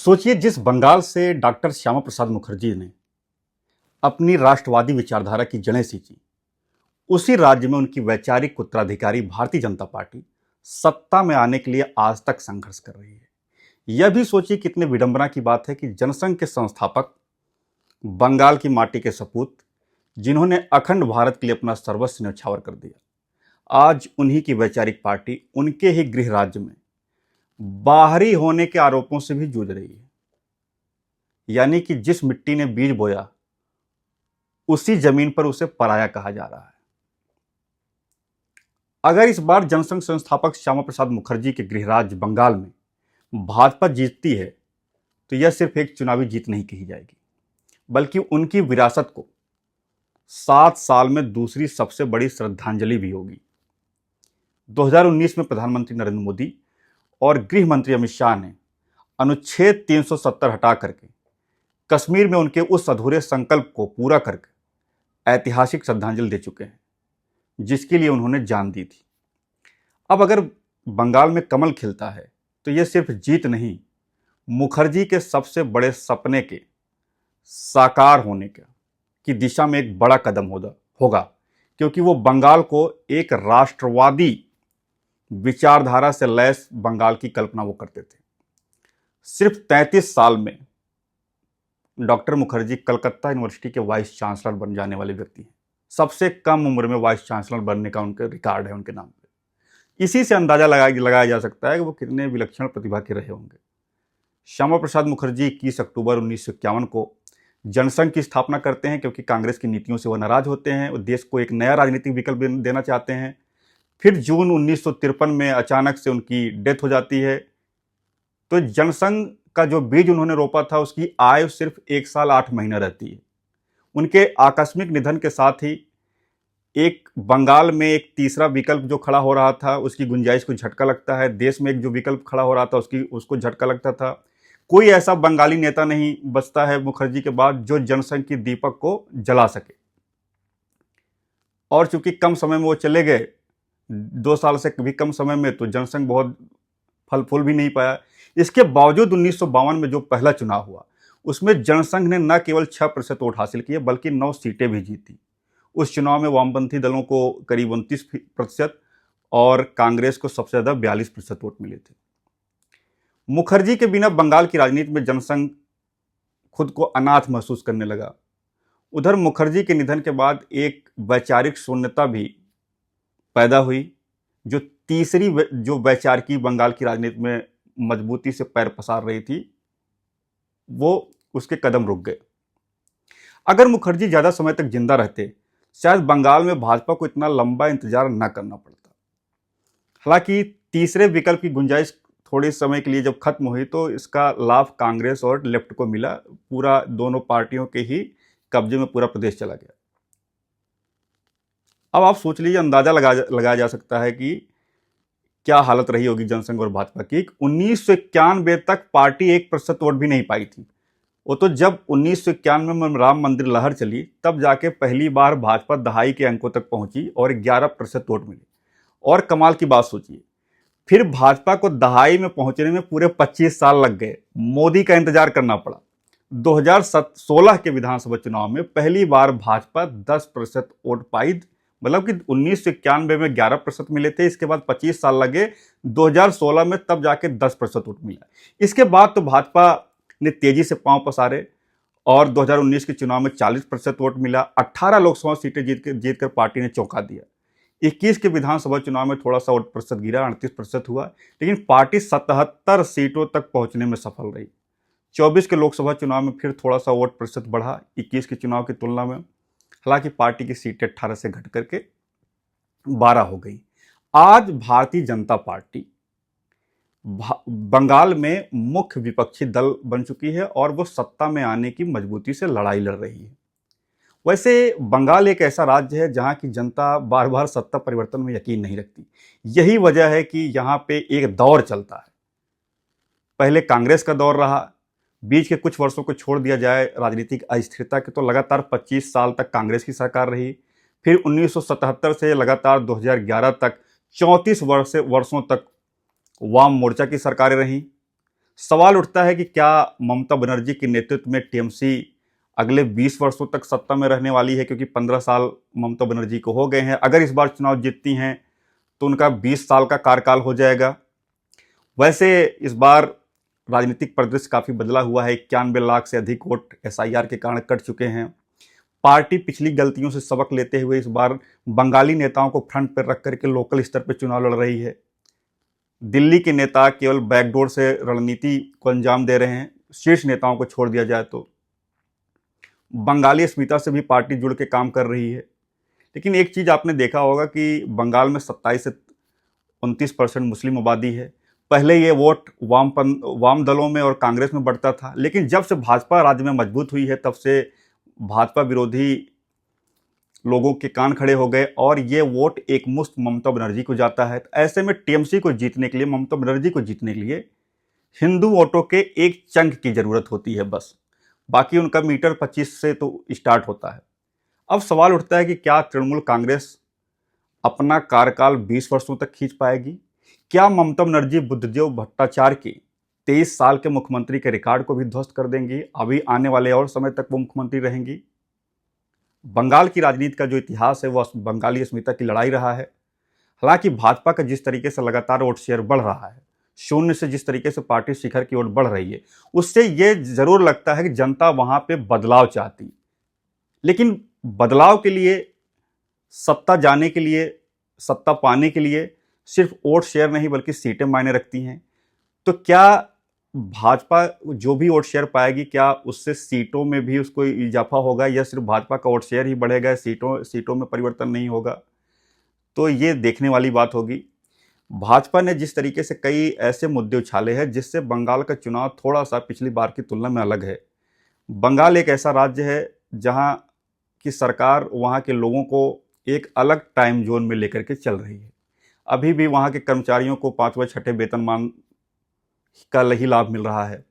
सोचिए, जिस बंगाल से डॉक्टर श्यामा प्रसाद मुखर्जी ने अपनी राष्ट्रवादी विचारधारा की जड़ें सींची, उसी राज्य में उनकी वैचारिक उत्तराधिकारी भारतीय जनता पार्टी सत्ता में आने के लिए आज तक संघर्ष कर रही है। यह भी सोचिए कितने विडंबना की बात है कि जनसंघ के संस्थापक, बंगाल की माटी के सपूत, जिन्होंने अखंड भारत के लिए अपना सर्वस्व न्यौछावर कर दिया, आज उन्हीं की वैचारिक पार्टी उनके ही गृह राज्य में बाहरी होने के आरोपों से भी जूझ रही है। यानी कि जिस मिट्टी ने बीज बोया, उसी जमीन पर उसे पराया कहा जा रहा है। अगर इस बार जनसंघ संस्थापक श्यामा प्रसाद मुखर्जी के गृह राज्य बंगाल में भाजपा जीतती है, तो यह सिर्फ एक चुनावी जीत नहीं कही जाएगी, बल्कि उनकी विरासत को 7 साल में दूसरी सबसे बड़ी श्रद्धांजलि भी होगी। 2019 में प्रधानमंत्री नरेंद्र मोदी और गृह मंत्री अमित शाह ने अनुच्छेद 370 हटा करके कश्मीर में उनके उस अधूरे संकल्प को पूरा करके ऐतिहासिक श्रद्धांजलि दे चुके हैं, जिसके लिए उन्होंने जान दी थी। अब अगर बंगाल में कमल खिलता है, तो यह सिर्फ जीत नहीं, मुखर्जी के सबसे बड़े सपने के साकार होने की दिशा में एक बड़ा कदम होगा, क्योंकि वो बंगाल को एक राष्ट्रवादी विचारधारा से लैस बंगाल की कल्पना वो करते थे। सिर्फ 33 साल में डॉक्टर मुखर्जी कलकत्ता यूनिवर्सिटी के वाइस चांसलर बन जाने वाले व्यक्ति हैं। सबसे कम उम्र में वाइस चांसलर बनने का उनका रिकॉर्ड है उनके नाम पे। इसी से अंदाजा लगाया जा सकता है कि वो कितने विलक्षण प्रतिभा के रहे होंगे। श्यामा प्रसाद मुखर्जी 21 अक्टूबर 1951 को जनसंघ की स्थापना करते हैं, क्योंकि कांग्रेस की नीतियों से वो नाराज होते हैं। वो देश को एक नया राजनीतिक विकल्प देना चाहते हैं। फिर जून 1953 में अचानक से उनकी डेथ हो जाती है। तो जनसंघ का जो बीज उन्होंने रोपा था, उसकी आयु सिर्फ 1 साल 8 महीना रहती है। उनके आकस्मिक निधन के साथ ही एक बंगाल में एक तीसरा विकल्प जो खड़ा हो रहा था, उसकी गुंजाइश को झटका लगता है। देश में एक जो विकल्प खड़ा हो रहा था, उसको झटका लगता था। कोई ऐसा बंगाली नेता नहीं बचता है मुखर्जी के बाद जो जनसंघ की दीपक को जला सके। और चूंकि कम समय में वो चले गए, 2 साल से भी कम समय में, तो जनसंघ बहुत फल फूल भी नहीं पाया। इसके बावजूद 1952 में जो पहला चुनाव हुआ, उसमें जनसंघ ने न केवल 6% वोट हासिल किए, बल्कि 9 सीटें भी जीती। उस चुनाव में वामपंथी दलों को करीब 29% और कांग्रेस को सबसे ज्यादा 42% वोट मिले थे। मुखर्जी के बिना बंगाल की राजनीति में जनसंघ खुद को अनाथ महसूस करने लगा। उधर मुखर्जी के निधन के बाद एक वैचारिक शून्यता भी पैदा हुई। जो तीसरी जो वैचारिकी बंगाल की राजनीति में मजबूती से पैर पसार रही थी, वो उसके कदम रुक गए। अगर मुखर्जी ज्यादा समय तक जिंदा रहते, शायद बंगाल में भाजपा को इतना लंबा इंतजार न करना पड़ता। हालांकि तीसरे विकल्प की गुंजाइश थोड़े समय के लिए जब खत्म हुई, तो इसका लाभ कांग्रेस और लेफ्ट को मिला। पूरा दोनों पार्टियों के ही कब्जे में पूरा प्रदेश चला गया। अब आप सोच लीजिए, अंदाजा लगाया जा सकता है कि क्या हालत रही होगी जनसंघ और भाजपा की। 1991 तक पार्टी 1% वोट भी नहीं पाई थी। वो तो जब 1991 में राम मंदिर लहर चली, तब जाके पहली बार भाजपा दहाई के अंकों तक पहुंची और 11% वोट मिले। और कमाल की बात सोचिए, फिर भाजपा को दहाई में पहुंचने में पूरे 25 साल लग गए। मोदी का इंतजार करना पड़ा। 2016 के विधानसभा चुनाव में पहली बार भाजपा 10% वोट पाई। मतलब कि 1991 में 11% मिले थे, इसके बाद 25 साल लगे, 2016 में तब जाके 10% वोट मिला। इसके बाद तो भाजपा ने तेजी से पांव पसारे और 2019 के चुनाव में 40% वोट मिला। 18 लोकसभा सीटें जीतकर पार्टी ने चौंका दिया। 21 के विधानसभा चुनाव में थोड़ा सा वोट प्रतिशत गिरा, 38% हुआ, लेकिन पार्टी 77 सीटों तक पहुंचने में सफल रही। 24 के लोकसभा चुनाव में फिर थोड़ा सा वोट प्रतिशत बढ़ा 21 के चुनाव की तुलना में। हालांकि पार्टी की सीटें 18 से घट करके 12 हो गई। आज भारतीय जनता पार्टी बंगाल में मुख्य विपक्षी दल बन चुकी है और वो सत्ता में आने की मजबूती से लड़ाई लड़ रही है। वैसे बंगाल एक ऐसा राज्य है जहां की जनता बार बार सत्ता परिवर्तन में यकीन नहीं रखती। यही वजह है कि यहां पे एक दौर चलता है। पहले कांग्रेस का दौर रहा, बीच के कुछ वर्षों को छोड़ दिया जाए राजनीतिक अस्थिरता के, तो लगातार 25 साल तक कांग्रेस की सरकार रही। फिर 1977 से लगातार 2011 तक 34 वर्षों तक वाम मोर्चा की सरकारें रहीं। सवाल उठता है कि क्या ममता बनर्जी के नेतृत्व में टीएमसी अगले 20 वर्षों तक सत्ता में रहने वाली है, क्योंकि 15 साल ममता बनर्जी को हो गए हैं। अगर इस बार चुनाव जीतती हैं तो उनका 20 साल का कार्यकाल हो जाएगा। वैसे इस बार राजनीतिक परिदृश्य काफ़ी बदला हुआ है। 91 लाख से अधिक वोट एसआईआर के कारण कट चुके हैं। पार्टी पिछली गलतियों से सबक लेते हुए इस बार बंगाली नेताओं को फ्रंट पर रख करके लोकल स्तर पर चुनाव लड़ रही है। दिल्ली के नेता केवल बैकडोर से रणनीति को अंजाम दे रहे हैं, शीर्ष नेताओं को छोड़ दिया जाए तो। बंगाली अस्मिता से भी पार्टी जुड़ के काम कर रही है। लेकिन एक चीज़ आपने देखा होगा कि बंगाल में 27 से 29% मुस्लिम आबादी है। पहले ये वोट वाम दलों में और कांग्रेस में बढ़ता था, लेकिन जब से भाजपा राज्य में मजबूत हुई है तब से भाजपा विरोधी लोगों के कान खड़े हो गए और ये वोट एक मुश्त ममता बनर्जी को जाता है। तो ऐसे में टीएमसी को जीतने के लिए, ममता बनर्जी को जीतने के लिए हिंदू वोटों के एक चंक की जरूरत होती है बस। बाकी उनका मीटर 25 से तो स्टार्ट होता है। अब सवाल उठता है कि क्या तृणमूल कांग्रेस अपना कार्यकाल 20 वर्षों तक खींच पाएगी? क्या ममता बनर्जी बुद्धदेव भट्टाचार्य के 23 साल के मुख्यमंत्री के रिकॉर्ड को भी ध्वस्त कर देंगी? अभी आने वाले और समय तक वो मुख्यमंत्री रहेंगी? बंगाल की राजनीति का जो इतिहास है वह बंगाली अस्मिता की लड़ाई रहा है। हालांकि भाजपा का जिस तरीके से लगातार वोट शेयर बढ़ रहा है, शून्य से जिस तरीके से पार्टी शिखर की ओर बढ़ रही है, उससे यह जरूर लगता है कि जनता वहां पे बदलाव चाहती। लेकिन बदलाव के लिए, सत्ता जाने के लिए, सत्ता पाने के लिए सिर्फ वोट शेयर नहीं बल्कि सीटें मायने रखती हैं। तो क्या भाजपा जो भी वोट शेयर पाएगी, क्या उससे सीटों में भी उसको इजाफा होगा या सिर्फ भाजपा का वोट शेयर ही बढ़ेगा, सीटों में परिवर्तन नहीं होगा? तो ये देखने वाली बात होगी। भाजपा ने जिस तरीके से कई ऐसे मुद्दे उछाले हैं जिससे बंगाल का चुनाव थोड़ा सा पिछली बार की तुलना में अलग है। बंगाल एक ऐसा राज्य है जहां की सरकार वहां के लोगों को एक अलग टाइम जोन में लेकर के चल रही है। अभी भी वहां के कर्मचारियों को 5वें 6ठे वेतनमान का ही लाभ मिल रहा है।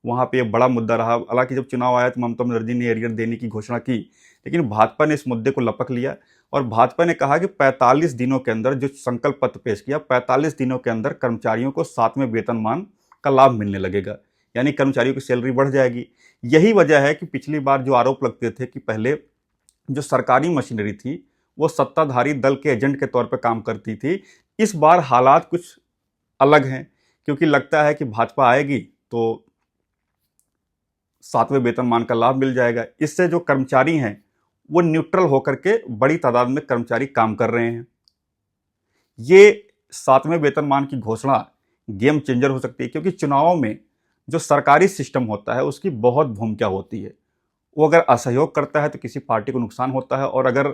वहां पे एक बड़ा मुद्दा रहा। हालांकि जब चुनाव आया तो ममता बनर्जी ने एरियर देने की घोषणा की, लेकिन भाजपा ने इस मुद्दे को लपक लिया और भाजपा ने कहा कि 45 दिनों के अंदर, जो संकल्प पत्र पेश किया, 45 दिनों के अंदर कर्मचारियों को 7वें वेतनमान का लाभ मिलने लगेगा, यानी कर्मचारियों की सैलरी बढ़ जाएगी। यही वजह है कि पिछली बार जो आरोप लगते थे कि पहले जो सरकारी मशीनरी थी वो सत्ताधारी दल के एजेंट के तौर पर काम करती थी, इस बार हालात कुछ अलग हैं, क्योंकि लगता है कि भाजपा आएगी तो 7वें वेतनमान का लाभ मिल जाएगा। इससे जो कर्मचारी हैं वो न्यूट्रल होकर के बड़ी तादाद में कर्मचारी काम कर रहे हैं। ये 7वें वेतनमान की घोषणा गेम चेंजर हो सकती है, क्योंकि चुनावों में जो सरकारी सिस्टम होता है उसकी बहुत भूमिका होती है। वो अगर असहयोग करता है तो किसी पार्टी को नुकसान होता है, और अगर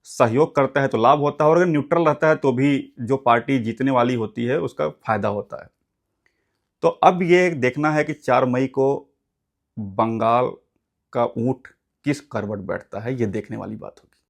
सहयोग करता है तो लाभ होता है, और अगर न्यूट्रल रहता है तो भी जो पार्टी जीतने वाली होती है उसका फायदा होता है। तो अब ये देखना है कि 4 मई को बंगाल का ऊंट किस करवट बैठता है, ये देखने वाली बात होगी।